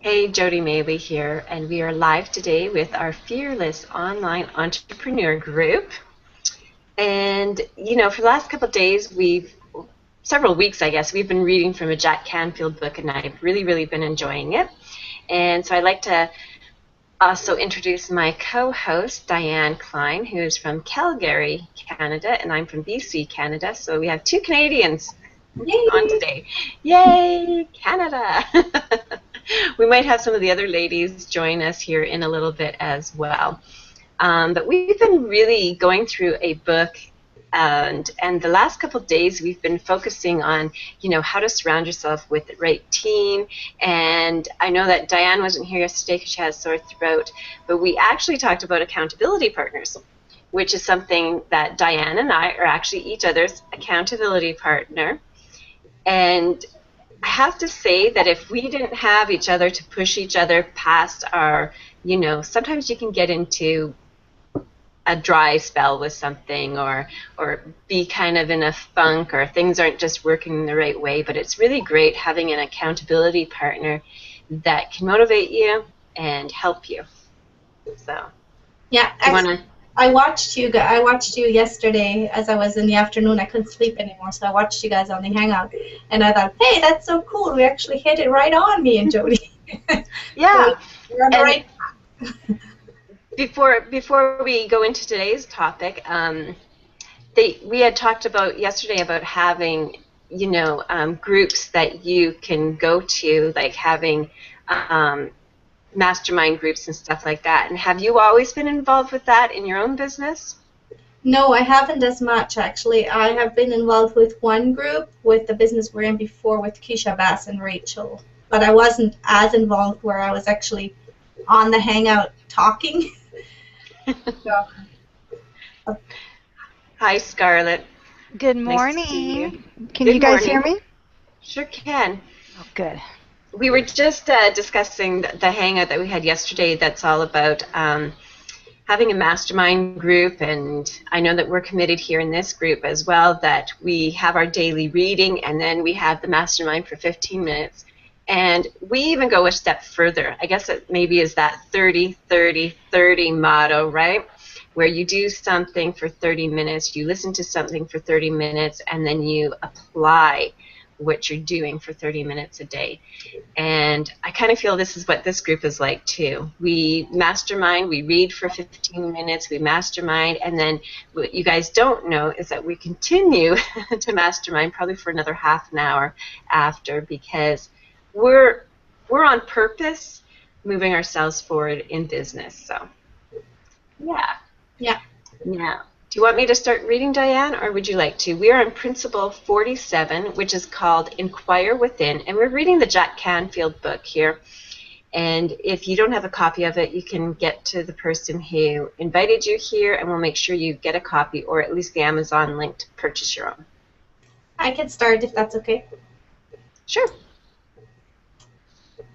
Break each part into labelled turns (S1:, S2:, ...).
S1: Hey, Jody Maley here, and we are live today with our Fearless Online Entrepreneur Group. And, for the last couple of days, several weeks, I guess, we've been reading from a Jack Canfield book, and I've really, really been enjoying it. And so I'd like to also introduce my co-host, Diane Klein, who is from Calgary, Canada, and I'm from BC, Canada. So we have two Canadians on today. Yay, Canada! We might have some of the other ladies join us here in a little bit as well. But we've been really going through a book, and the last couple of days we've been focusing on, how to surround yourself with the right team. And I know that Diane wasn't here yesterday because she has a sore throat, but we actually talked about accountability partners, which is something that Diane and I are actually each other's accountability partner. And I have to say that if we didn't have each other to push each other past our, sometimes you can get into a dry spell with something or be kind of in a funk or things aren't just working the right way, but it's really great having an accountability partner that can motivate you and help you. So,
S2: yeah, I watched you yesterday as I was in the afternoon. I couldn't sleep anymore, so I watched you guys on the Hangout, and I thought, hey, that's so cool. We actually hit it right on, me and Jody.
S1: Yeah.
S2: We're on the right path.
S1: Before we go into today's topic, we had talked about yesterday about having, groups that you can go to, like having mastermind groups and stuff like that. And have you always been involved with that in your own business?
S2: No, I haven't as much, actually. I have been involved with one group with the business we're in before with Keisha Bass and Rachel, but I wasn't as involved where I was actually on the Hangout talking. So.
S1: Hi, Scarlett.
S3: Good morning.
S1: Nice to see you.
S3: Can you guys hear me?
S1: Sure can.
S3: Oh, good.
S1: We were just discussing the Hangout that we had yesterday that's all about having a mastermind group, and I know that we're committed here in this group as well, that we have our daily reading and then we have the mastermind for 15 minutes. And we even go a step further. I guess it maybe is that 30-30-30 motto, right? Where you do something for 30 minutes, you listen to something for 30 minutes, and then you apply what you're doing for 30 minutes a day. And I kind of feel this is what this group is like too. We mastermind, we read for 15 minutes, we mastermind, and then what you guys don't know is that we continue to mastermind probably for another half an hour after, because we're on purpose moving ourselves forward in business. So yeah. Do you want me to start reading, Diane, or would you like to? We are on Principle 47, which is called Inquire WithIn, and we're reading the Jack Canfield book here. And if you don't have a copy of it, you can get to the person who invited you here, and we'll make sure you get a copy, or at least the Amazon link to purchase your own.
S2: I can start if that's okay.
S1: Sure.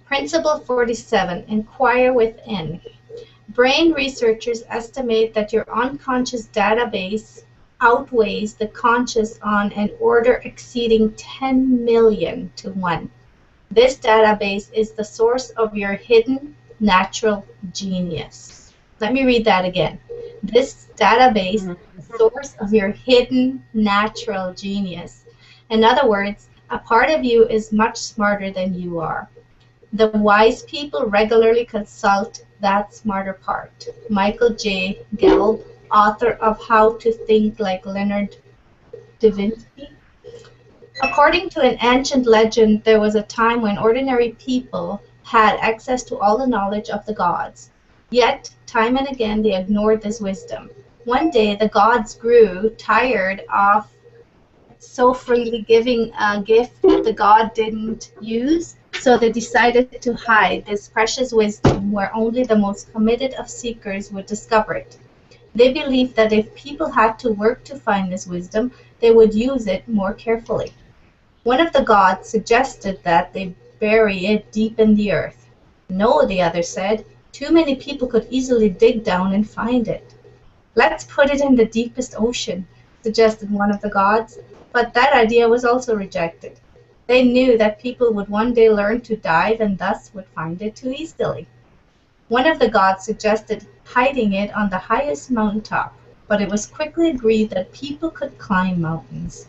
S2: Principle 47, Inquire WithIn. Brain researchers estimate that your unconscious database outweighs the conscious on an order exceeding 10 million to 1. This database is the source of your hidden natural genius. Let me read that again. This database is the source of your hidden natural genius. In other words, a part of you is much smarter than you are. The wise people regularly consult that smarter part. Michael J. GELB, author of How to Think Like Leonardo da Vinci. According to an ancient legend, there was a time when ordinary people had access to all the knowledge of the gods. Yet, time and again, they ignored this wisdom. One day, the gods grew tired of so freely giving a gift the god didn't use, so they decided to hide this precious wisdom where only the most committed of seekers would discover it. They believed that if people had to work to find this wisdom, they would use it more carefully. One of the gods suggested that they bury it deep in the earth. No, the other said, too many people could easily dig down and find it. Let's put it in the deepest ocean, suggested one of the gods, but that idea was also rejected. They knew that people would one day learn to dive and thus would find it too easily. One of the gods suggested hiding it on the highest mountaintop, but it was quickly agreed that people could climb mountains.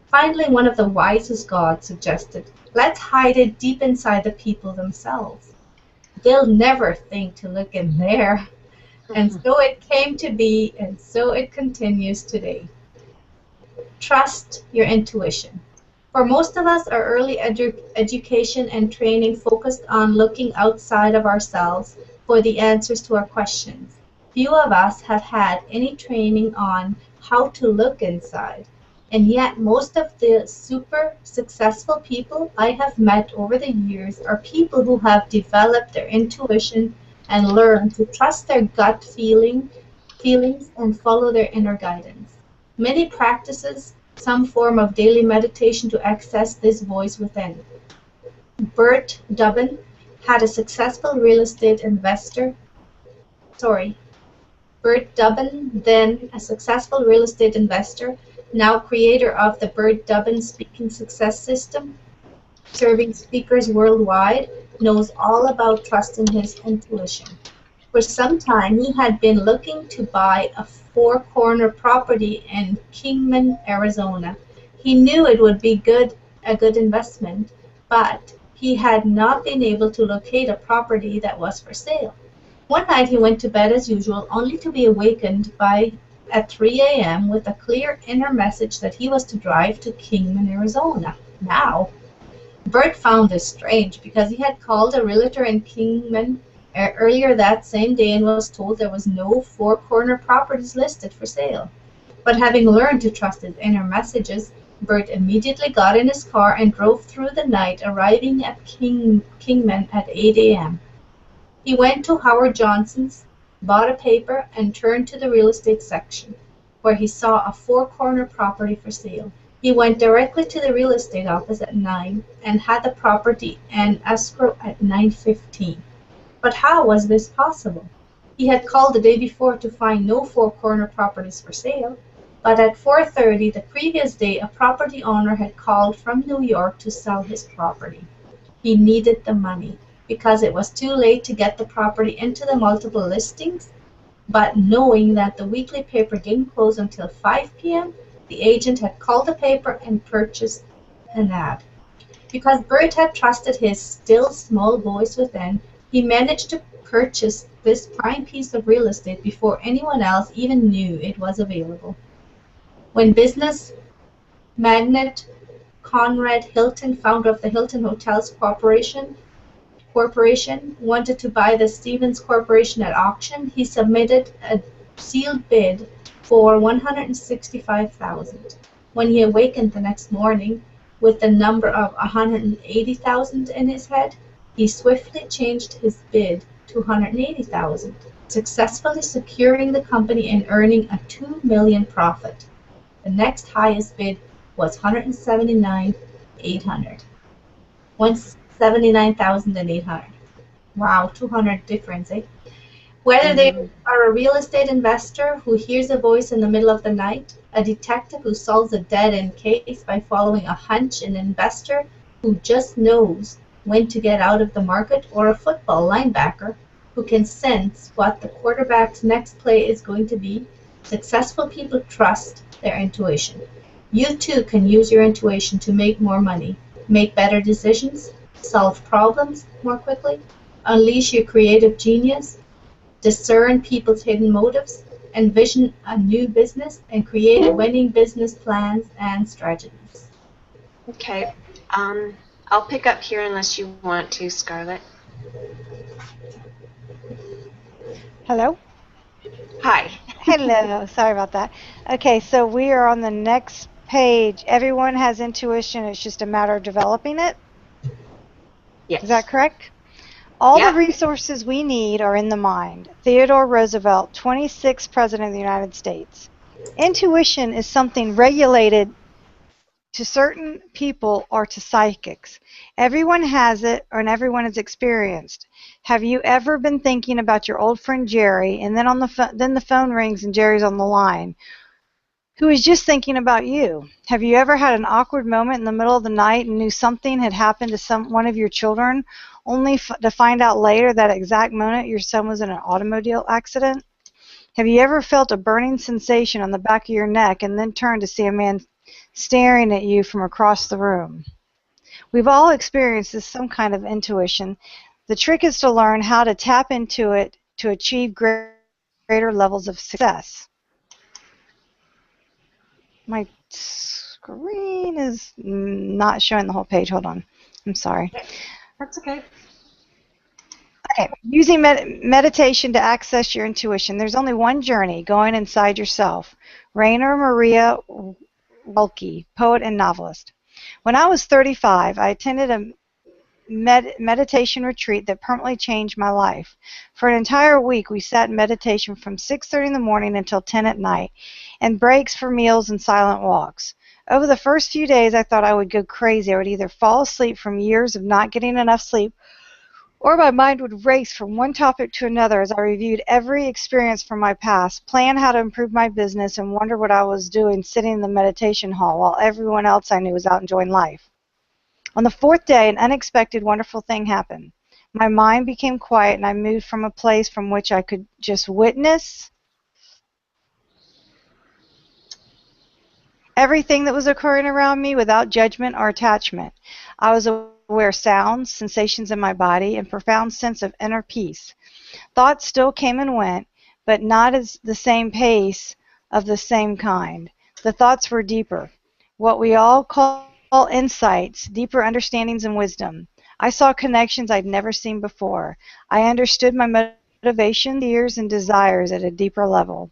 S2: Finally, one of the wisest gods suggested, let's hide it deep inside the people themselves. They'll never think to look in there. And so it came to be, and so it continues today. Trust your intuition. For most of us, our early education and training focused on looking outside of ourselves for the answers to our questions. Few of us have had any training on how to look inside. And yet most of the super successful people I have met over the years are people who have developed their intuition and learned to trust their gut feelings and follow their inner guidance. Many practices some form of daily meditation to access this voice within. Bert Dubin had a successful real estate investor. Bert Dubin, then a successful real estate investor, now creator of the Bert Dubin Speaking Success System, serving speakers worldwide, knows all about trusting his intuition. For some time, he had been looking to buy a four-corner property in Kingman, Arizona. He knew it would be a good investment, but he had not been able to locate a property that was for sale. One night he went to bed as usual, only to be awakened at 3 a.m. with a clear inner message that he was to drive to Kingman, Arizona. Now, Bert found this strange because he had called a realtor in Kingman earlier that same day and was told there was no four-corner properties listed for sale. But having learned to trust his inner messages, Bert immediately got in his car and drove through the night, arriving at Kingman at 8 a.m. He went to Howard Johnson's, bought a paper, and turned to the real estate section, where he saw a four-corner property for sale. He went directly to the real estate office at 9 and had the property and escrow at 9:15. But how was this possible? He had called the day before to find no four-corner properties for sale, but at 4:30 the previous day a property owner had called from New York to sell his property. He needed the money because it was too late to get the property into the multiple listings, but knowing that the weekly paper didn't close until 5 p.m., the agent had called the paper and purchased an ad. Because Bert had trusted his still small voice within, he managed to purchase this prime piece of real estate before anyone else even knew it was available. When business magnate Conrad Hilton, founder of the Hilton Hotels Corporation, wanted to buy the Stevens Corporation at auction, he submitted a sealed bid for $165,000. When he awakened the next morning with the number of $180,000 in his head, he swiftly changed his bid to $180,000, successfully securing the company and earning a $2 million profit. The next highest bid was $179,800. 179,800. Wow, 200 difference, eh? Whether they are a real estate investor who hears a voice in the middle of the night, a detective who solves a dead-end case by following a hunch, an investor who just knows when to get out of the market, or a football linebacker who can sense what the quarterback's next play is going to be, successful people trust their intuition. You too can use your intuition to make more money, make better decisions, solve problems more quickly, unleash your creative genius, discern people's hidden motives, envision a new business, and create winning business plans and strategies.
S1: Okay. I'll pick up here unless you want to, Scarlett.
S3: Hello?
S1: Hi.
S3: Hello. Sorry about that. Okay, so we are on the next page. Everyone has intuition. It's just a matter of developing it.
S1: Yes.
S3: Is that correct? All
S1: Yeah.
S3: the resources we need are in the mind. Theodore Roosevelt, 26th President of the United States. Intuition is something regulated to certain people or to psychics. Everyone has it, and everyone has experienced. Have you ever been thinking about your old friend Jerry, and then the phone rings and Jerry's on the line? who is just thinking about you. Have you ever had an awkward moment in the middle of the night and knew something had happened to one of your children, only to find out later that exact moment your son was in an automobile accident? Have you ever felt a burning sensation on the back of your neck and then turned to see a man staring at you from across the room? We've all experienced this some kind of intuition. The trick is to learn how to tap into it to achieve greater levels of success. My screen is not showing the whole page. Hold on. I'm sorry.
S1: That's okay.
S3: Okay. Using meditation to access your intuition. There's only one journey, going inside yourself. Rainer Maria Rilke, poet and novelist. When I was 35, I attended a meditation retreat that permanently changed my life. For an entire week, we sat in meditation from 6:30 in the morning until 10 at night, and breaks for meals and silent walks. Over the first few days, I thought I would go crazy. I would either fall asleep from years of not getting enough sleep, or my mind would race from one topic to another as I reviewed every experience from my past, planned how to improve my business, and wondered what I was doing sitting in the meditation hall while everyone else I knew was out enjoying life. On the fourth day, an unexpected, wonderful thing happened. My mind became quiet, and I moved from a place from which I could just witness everything that was occurring around me without judgment or attachment. I was aware of sounds, sensations in my body, and profound sense of inner peace. Thoughts still came and went, but not at the same pace of the same kind. The thoughts were deeper, what we all call insights, deeper understandings and wisdom. I saw connections I'd never seen before. I understood my motivations, fears, and desires at a deeper level.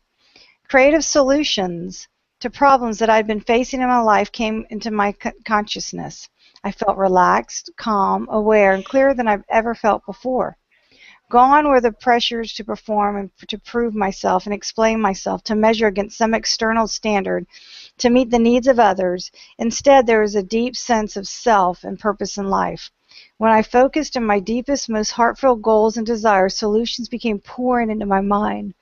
S3: Creative solutions to problems that I'd been facing in my life came into my consciousness. I felt relaxed, calm, aware, and clearer than I've ever felt before. Gone were the pressures to perform and to prove myself and explain myself, to measure against some external standard, to meet the needs of others. Instead, there was a deep sense of self and purpose in life. When I focused on my deepest, most heartfelt goals and desires, solutions began pouring into my mind.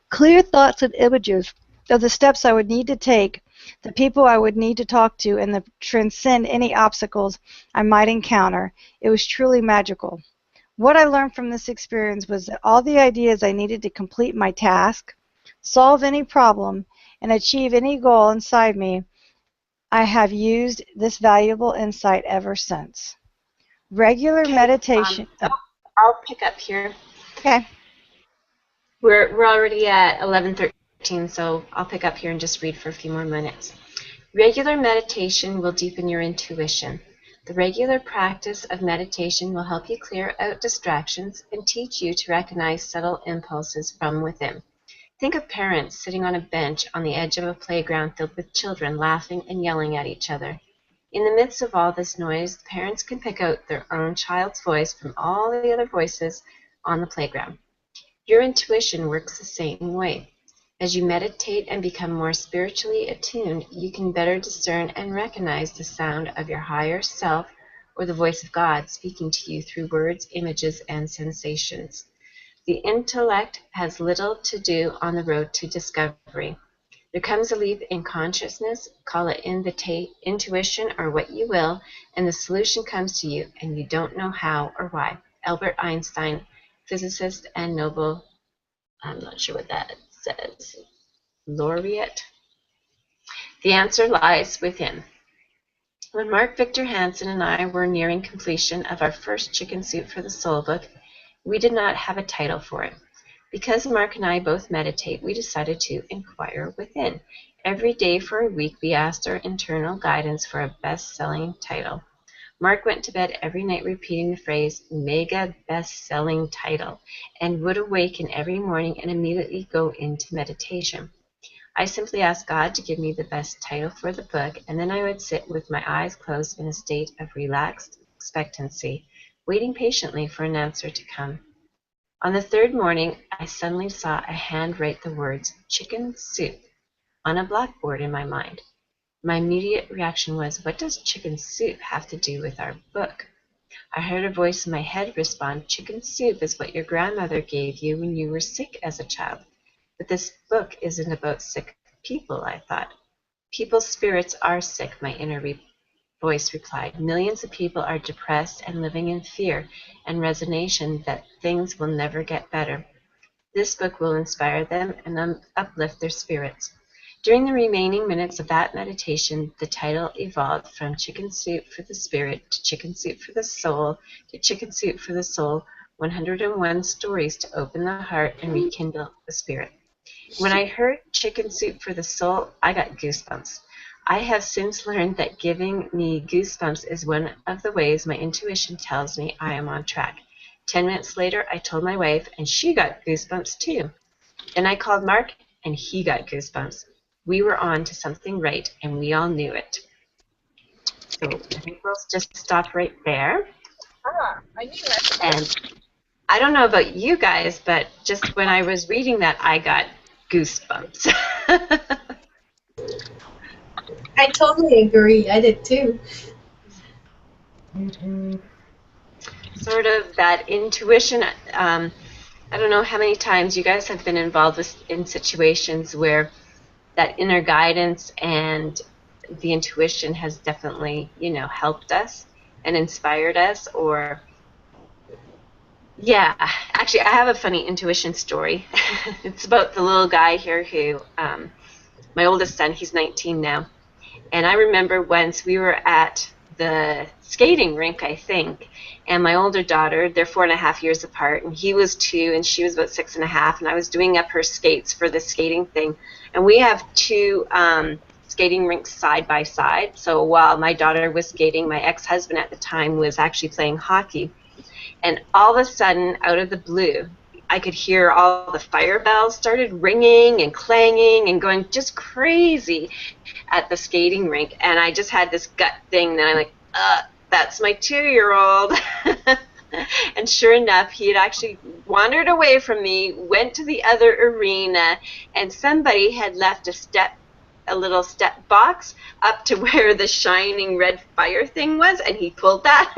S3: Clear thoughts and images of the steps I would need to take, the people I would need to talk to, and to transcend any obstacles I might encounter. It was truly magical. What I learned from this experience was that all the ideas I needed to complete my task, solve any problem, and achieve any goal inside me, I have used this valuable insight ever since. Regular meditation.
S1: I'll pick up here.
S3: Okay.
S1: We're already at 11:13, so I'll pick up here and just read for a few more minutes. Regular meditation will deepen your intuition. The regular practice of meditation will help you clear out distractions and teach you to recognize subtle impulses from within. Think of parents sitting on a bench on the edge of a playground filled with children laughing and yelling at each other. In the midst of all this noise, the parents can pick out their own child's voice from all the other voices on the playground. Your intuition works the same way. As you meditate and become more spiritually attuned, you can better discern and recognize the sound of your higher self or the voice of God speaking to you through words, images, and sensations. The intellect has little to do on the road to discovery. There comes a leap in consciousness, call it intuition or what you will, and the solution comes to you, and you don't know how or why. Albert Einstein, physicist and Nobel, I'm not sure what that says, laureate. The answer lies within. When Mark Victor Hansen and I were nearing completion of our first Chicken Soup for the Soul book, we did not have a title for it. Because Mark and I both meditate, we decided to inquire within. Every day for a week, we asked our internal guidance for a best-selling title. Mark went to bed every night repeating the phrase, mega best-selling title, and would awaken every morning and immediately go into meditation. I simply asked God to give me the best title for the book, and then I would sit with my eyes closed in a state of relaxed expectancy, waiting patiently for an answer to come. On the third morning, I suddenly saw a hand write the words, chicken soup, on a blackboard in my mind. My immediate reaction was, what does chicken soup have to do with our book? I heard a voice in my head respond, chicken soup is what your grandmother gave you when you were sick as a child. But this book isn't about sick people, I thought. People's spirits are sick, my inner voice replied. Millions of people are depressed and living in fear and resignation that things will never get better. This book will inspire them and uplift their spirits. During the remaining minutes of that meditation, the title evolved from Chicken Soup for the Spirit to Chicken Soup for the Soul to Chicken Soup for the Soul, 101 stories to open the heart and rekindle the spirit. When I heard Chicken Soup for the Soul, I got goosebumps. I have since learned that giving me goosebumps is one of the ways my intuition tells me I am on track. 10 minutes later, I told my wife, and she got goosebumps too. Then I called Mark, and he got goosebumps. We were on to something right, and we all knew it. So I think we'll just stop right there.
S4: I knew that.
S1: And I don't know about you guys, but just when I was reading that, I got goosebumps.
S2: I totally agree. I did too.
S1: Sort of that intuition. I don't know how many times you guys have been involved in situations where that inner guidance and the intuition has definitely, helped us and inspired us. Or, yeah, actually, I have a funny intuition story. It's about the little guy here who, my oldest son, he's 19 now. And I remember once we were at the skating rink, I think, and my older daughter, they're 4.5 years apart, and he was 2 and she was about 6.5, and I was doing up her skates for the skating thing. And we have 2 skating rinks side by side. So while my daughter was skating, my ex-husband at the time was actually playing hockey. And all of a sudden, out of the blue, I could hear all the fire bells started ringing and clanging and going just crazy at the skating rink. And I just had this gut thing that I'm like, that's my 2-year-old. And sure enough, he had actually wandered away from me, went to the other arena, and somebody had left a little step box up to where the shining red fire thing was, and he pulled that.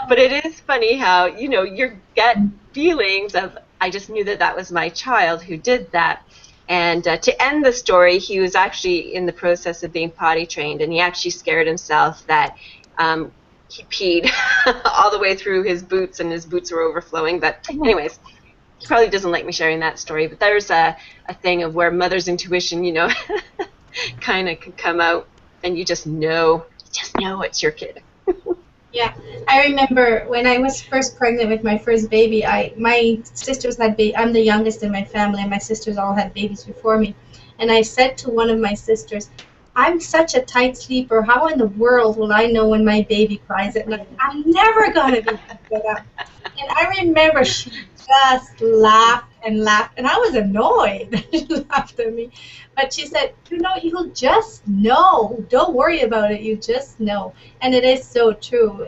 S1: But it is funny how, your gut feelings of, I just knew that was my child who did that. And to end the story, he was actually in the process of being potty trained, and he actually scared himself that he peed all the way through his boots, and his boots were overflowing. But anyways, he probably doesn't like me sharing that story. But there's a thing of where mother's intuition, kind of can come out, and you just know it's your kid.
S2: Yeah, I remember when I was first pregnant with my first baby, my sisters had I'm the youngest in my family, and my sisters all had babies before me. And I said to one of my sisters, I'm such a tight sleeper. How in the world will I know when my baby cries at night? I'm never going to be able to get up. And I remember she just laughed and laughed, and I was annoyed. She laughed at me. But she said, you'll just know. Don't worry about it. You just know. And it is so true.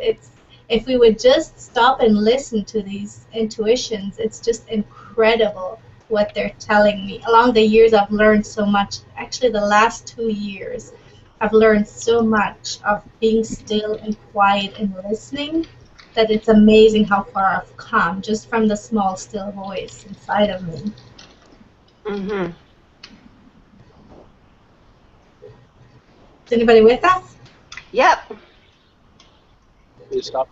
S2: If we would just stop and listen to these intuitions, it's just incredible what they're telling me. Along the years, I've learned so much. Actually, the last 2 years, I've learned so much of being still and quiet and listening that it's amazing how far I've come just from the small, still voice inside of me.
S1: Mm-hmm.
S2: Is anybody with us?
S1: Yep.
S4: Please stop.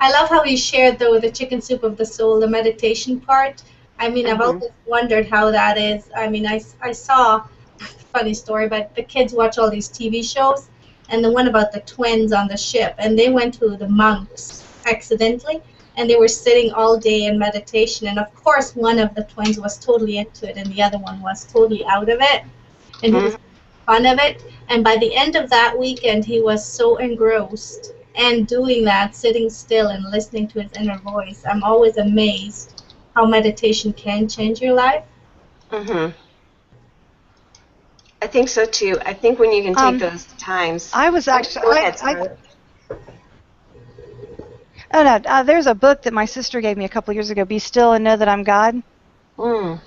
S2: I love how you shared, though, the chicken soup of the soul, the meditation part. I mean, I've always wondered how that is. I mean, I saw, funny story, but the kids watch all these TV shows, and the one about the twins on the ship, and they went to the monks accidentally, and they were sitting all day in meditation, and of course one of the twins was totally into it, and the other one was totally out of it, and he was making fun of it, and by the end of that weekend, he was so engrossed and doing that, sitting still and listening to his inner voice. I'm always amazed how meditation can change your life.
S1: Mm-hmm. I think so too. I think when you can take those times.
S3: I was actually.
S1: Go ahead, Sarah.
S3: There's a book that my sister gave me a couple years ago. Be Still and Know That I'm God.
S1: Mm.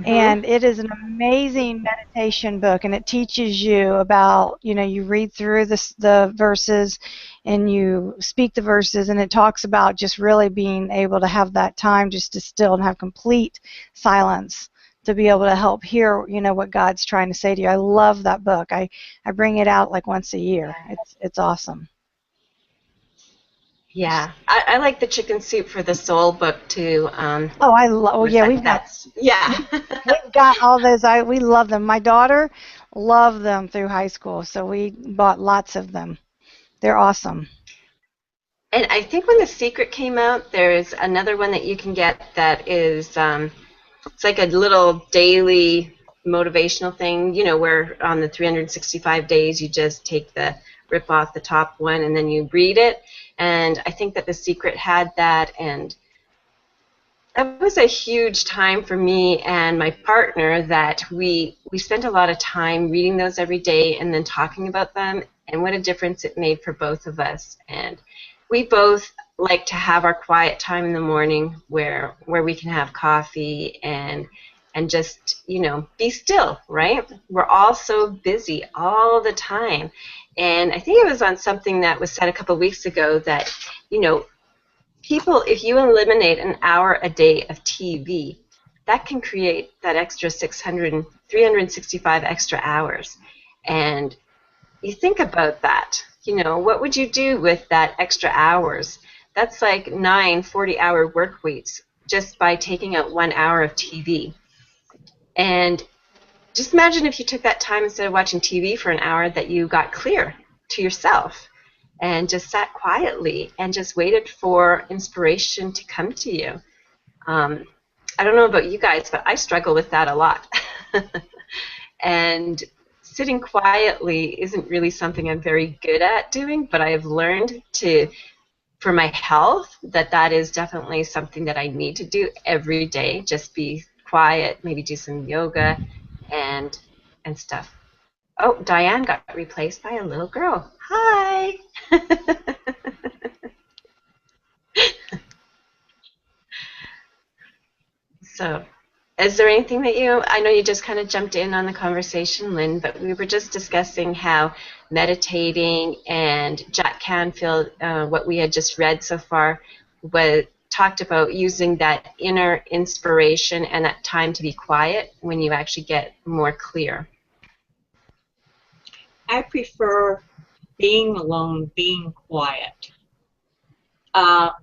S3: And it is an amazing meditation book, and it teaches you about, you read through the verses and you speak the verses, and it talks about just really being able to have that time just to still and have complete silence to be able to help hear, what God's trying to say to you. I love that book. I bring it out like once a year. It's awesome.
S1: Yeah, I like the Chicken Soup for the Soul book too.
S3: Yeah, we've got all those. We love them. My daughter loved them through high school, so we bought lots of them. They're awesome.
S1: And I think when The Secret came out, there's another one that you can get that is, it's like a little daily motivational thing, where on the 365 days you just take the rip off the top one and then you read it. And I think that The Secret had that, and that was a huge time for me and my partner that we spent a lot of time reading those every day and then talking about them, and what a difference it made for both of us. And we both like to have our quiet time in the morning where we can have coffee and just, be still, right? We're all so busy all the time. And I think it was on something that was said a couple of weeks ago that, people, if you eliminate an hour a day of TV, that can create that extra 365 extra hours. And you think about that, what would you do with that extra hours? That's like 9 40-hour work weeks just by taking out 1 hour of TV. And just imagine if you took that time, instead of watching TV for an hour, that you got clear to yourself and just sat quietly and just waited for inspiration to come to you. I don't know about you guys, but I struggle with that a lot. And sitting quietly isn't really something I'm very good at doing, but I have learned for my health, that is definitely something that I need to do every day. Just be quiet, maybe do some yoga and stuff. Oh, Diane got replaced by a little girl. Hi. So, is there anything that I know you just kind of jumped in on the conversation, Lynn, but we were just discussing how meditating and Jack Canfield, what we had just read so far, talked about using that inner inspiration and that time to be quiet when you actually get more clear.
S5: I prefer being alone, being quiet.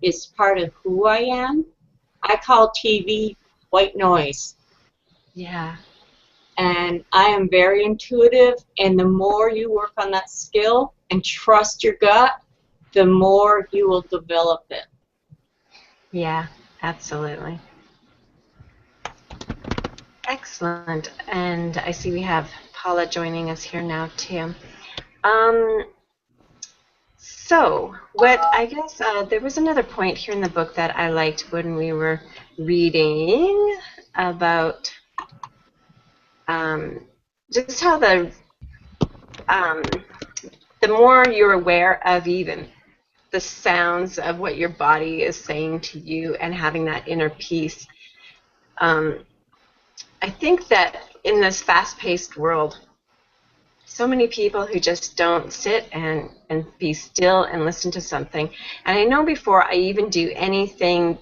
S5: It's part of who I am. I call TV white noise.
S1: Yeah.
S5: And I am very intuitive, and the more you work on that skill and trust your gut, the more you will develop it.
S1: Yeah, absolutely. Excellent. And I see we have Paula joining us here now too. So, there was another point here in the book that I liked when we were reading about just how the more you're aware of even the sounds of what your body is saying to you and having that inner peace, I think that in this fast-paced world, so many people who just don't sit and be still and listen to something. And I know before I even do anything,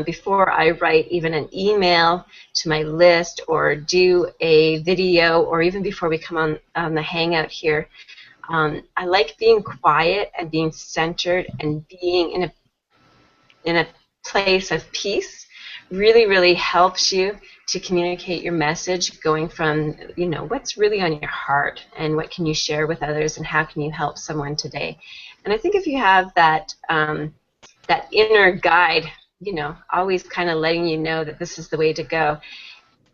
S1: before I write even an email to my list or do a video, or even before we come on the Hangout here, I like being quiet and being centered and being in a place of peace. Really, really helps you to communicate your message, going from, what's really on your heart and what can you share with others and how can you help someone today. And I think if you have that that inner guide, always kind of letting you know that this is the way to go.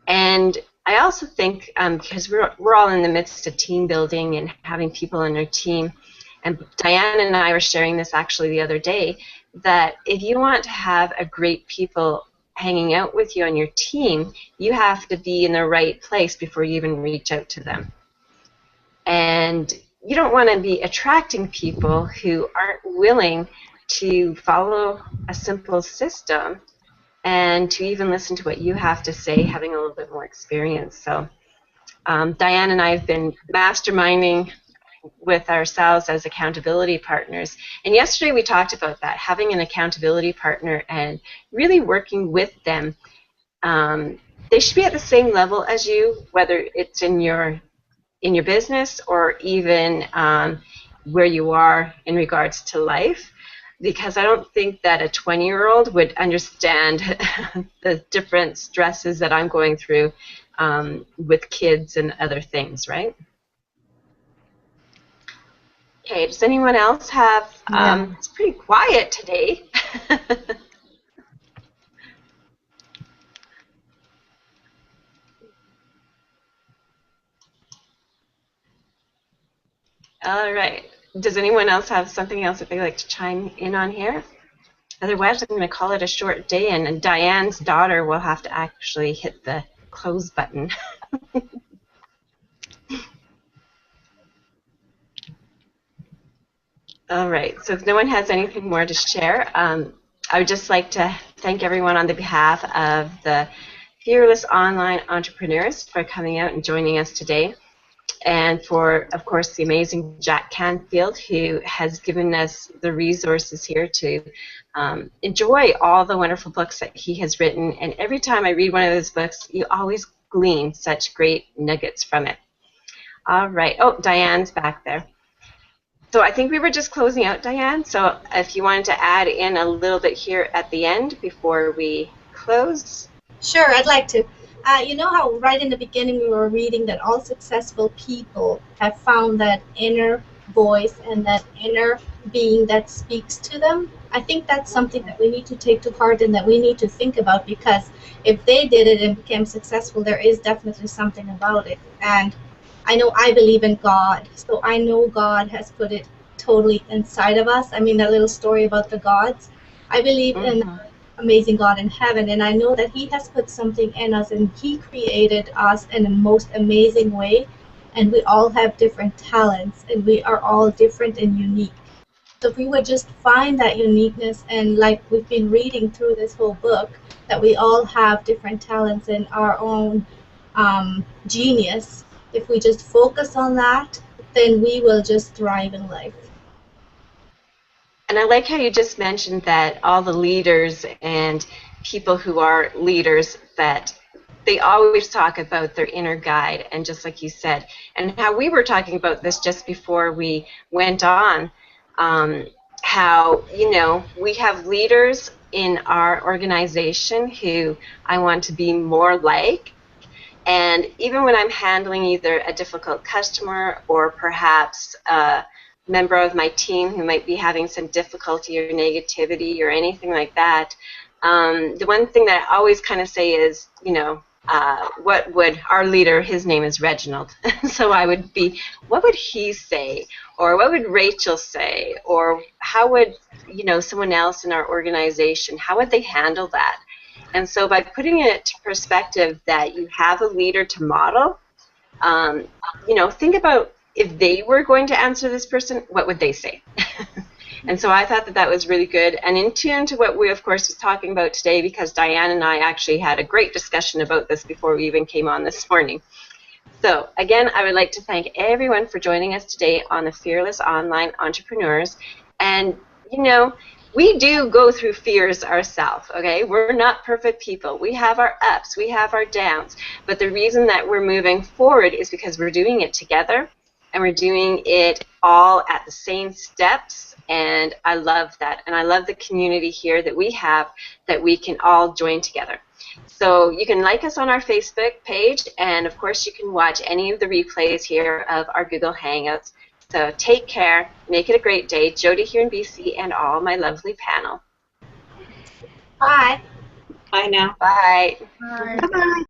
S1: And I also think, because we're all in the midst of team building and having people on our team, and Diane and I were sharing this actually the other day, that if you want to have a great people hanging out with you on your team, you have to be in the right place before you even reach out to them. And you don't want to be attracting people who aren't willing to follow a simple system and to even listen to what you have to say, having a little bit more experience. So Diane and I have been masterminding with ourselves as accountability partners. And yesterday we talked about that, having an accountability partner and really working with them. They should be at the same level as you, whether it's in your business or even where you are in regards to life, because I don't think that a 20-year-old would understand the different stresses that I'm going through with kids and other things, right? Okay, does anyone else have, it's pretty quiet today. All right, does anyone else have something else that they'd like to chime in on here? Otherwise, I'm going to call it a short day, and Diane's daughter will have to actually hit the close button. All right, so if no one has anything more to share, I would just like to thank everyone on the behalf of the Fearless Online Entrepreneurs for coming out and joining us today, and for, of course, the amazing Jack Canfield, who has given us the resources here to enjoy all the wonderful books that he has written. And every time I read one of those books, you always glean such great nuggets from it. All right. Oh, Diane's back there. So I think we were just closing out, Diane. So if you wanted to add in a little bit here at the end before we close.
S2: Sure, I'd like to. You know how right in the beginning we were reading that all successful people have found that inner voice and that inner being that speaks to them? I think that's something that we need to take to heart and that we need to think about, because if they did it and became successful, there is definitely something about it. And I know I believe in God, so I know God has put it totally inside of us. I mean, that little story about the gods. I believe in amazing God in heaven, and I know that He has put something in us, and He created us in the most amazing way, and we all have different talents, and we are all different and unique. So if we would just find that uniqueness, and like we've been reading through this whole book, that we all have different talents and our own genius, if we just focus on that, then we will just thrive in life.
S1: And I like how you just mentioned that all the leaders and people who are leaders, that they always talk about their inner guide, and just like you said, and how we were talking about this just before we went on, how, you know, we have leaders in our organization who I want to be more like. And even when I'm handling either a difficult customer or perhaps a member of my team who might be having some difficulty or negativity or anything like that, the one thing that I always kind of say is, you know, what would our leader, his name is Reginald, so I would be, what would he say? Or what would Rachel say? Or how would, you know, someone else in our organization, how would they handle that? And so by putting it to perspective that you have a leader to model, you know, think about if they were going to answer this person, what would they say? And so I thought that that was really good, and in tune to what we, of course, was talking about today, because Diane and I actually had a great discussion about this before we even came on this morning. So again, I would like to thank everyone for joining us today on the Fearless Online Entrepreneurs. And, you know, we do go through fears ourselves, okay? We're not perfect people. We have our ups, we have our downs. But the reason that we're moving forward is because we're doing it together, and we're doing it all at the same steps. And I love that. And I love the community here that we have, that we can all join together. So you can like us on our Facebook page, and of course you can watch any of the replays here of our Google Hangouts. So take care, make it a great day. Jody here in BC, and all my lovely panel.
S2: Bye.
S5: Bye now.
S1: Bye.
S3: Bye-bye.